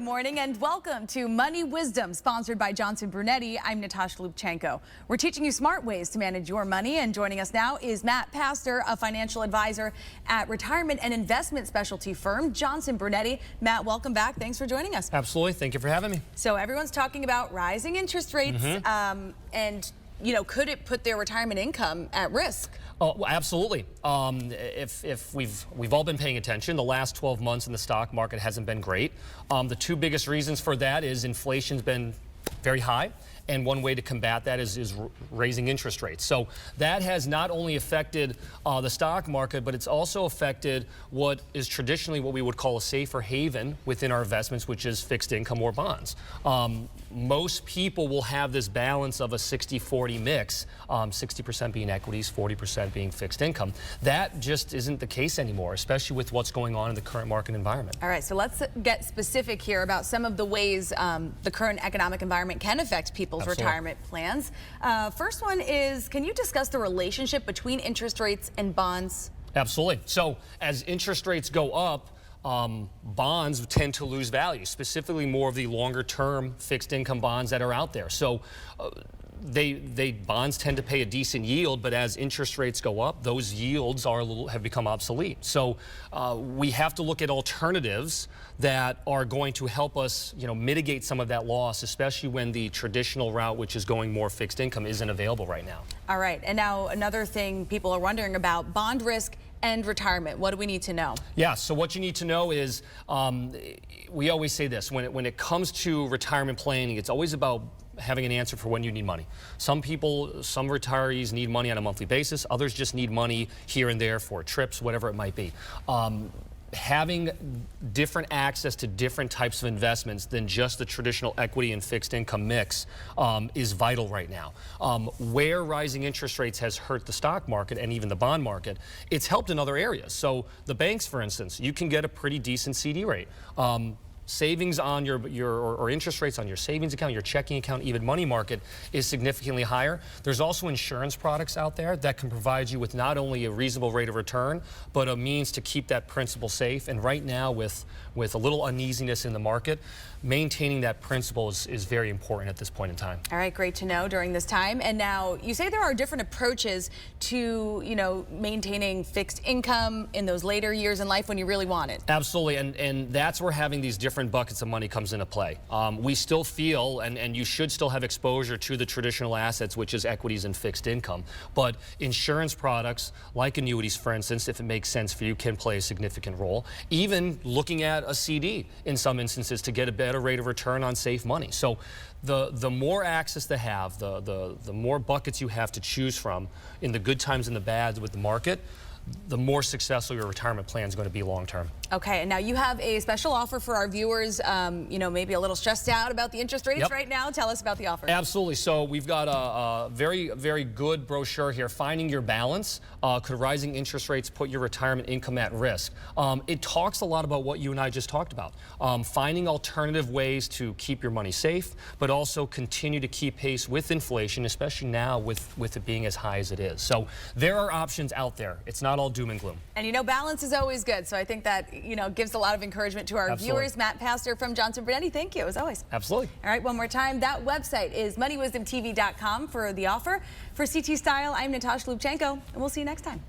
morning and welcome to Money Wisdom, sponsored by Johnson Brunetti. I'm Natasha Lubchenko. We're teaching you smart ways to manage your money, and joining us now is Matt Pastor, a financial advisor at retirement and investment specialty firm Johnson Brunetti. Matt, welcome back. Thanks for joining us. Absolutely. Thank you for having me. So everyone's talking about rising interest rates and could it put their retirement income at risk? Oh, well, absolutely. If we've all been paying attention, the last 12 months in the stock market hasn't been great. The two biggest reasons for that is inflation's been very high, and one way to combat that is raising interest rates. So that has not only affected the stock market, but it's also affected what is traditionally what we would call a safer haven within our investments, which is fixed income or bonds. Most people will have this balance of a 60-40 mix, 60% being equities, 40% being fixed income. That just isn't the case anymore, especially with what's going on in the current market environment. All right, so let's get specific here about some of the ways the current economic environment can affect people's retirement plans. First one is, can you discuss the relationship between interest rates and bonds? Absolutely. So as interest rates go up, bonds tend to lose value, specifically more of the longer term fixed income bonds that are out there. So bonds tend to pay a decent yield, but as interest rates go up, those yields have become obsolete. So we have to look at alternatives that are going to help us, mitigate some of that loss, especially when the traditional route, which is going more fixed income, isn't available right now. All right, and now another thing people are wondering about: bond risk and retirement. What do we need to know? Yeah, so what you need to know is, we always say this, when it comes to retirement planning, it's always about having an answer for when you need money. Some retirees need money on a monthly basis. Others just need money here and there for trips, whatever it might be. Having different access to different types of investments than just the traditional equity and fixed income mix is vital right now. Where rising interest rates has hurt the stock market and even the bond market, it's helped in other areas. So the banks, for instance, you can get a pretty decent CD rate. Savings on or interest rates on your savings account, your checking account, even money market is significantly higher. There's also insurance products out there that can provide you with not only a reasonable rate of return, but a means to keep that principal safe. And right now, with a little uneasiness in the market, maintaining that principal is very important at this point in time. All right, great to know during this time. And now you say there are different approaches to, maintaining fixed income in those later years in life when you really want it. Absolutely, and that's where having these different buckets of money comes into play. We still feel, and you should still have exposure to the traditional assets, which is equities and fixed income. But insurance products, like annuities, for instance, if it makes sense for you, can play a significant role. Even looking at a CD in some instances to get a better rate of return on safe money. So the more access to have, the more buckets you have to choose from in the good times and the bad with the market, the more successful your retirement plan is going to be long term. Okay, and now you have a special offer for our viewers, maybe a little stressed out about the interest rates right now. Tell us about the offer. Absolutely. So we've got a very, very good brochure here, Finding Your Balance. Could rising interest rates put your retirement income at risk? It talks a lot about what you and I just talked about. Finding alternative ways to keep your money safe, but also continue to keep pace with inflation, especially now with it being as high as it is. So there are options out there. It's not all doom and gloom. And balance is always good. So I think that gives a lot of encouragement to our viewers. Matt Pastor from Johnson Brunetti, thank you as always. Absolutely. All right, one more time, that website is moneywisdomtv.com for the offer. For CT Style, I'm Natasha Lubchenko, and we'll see you next time.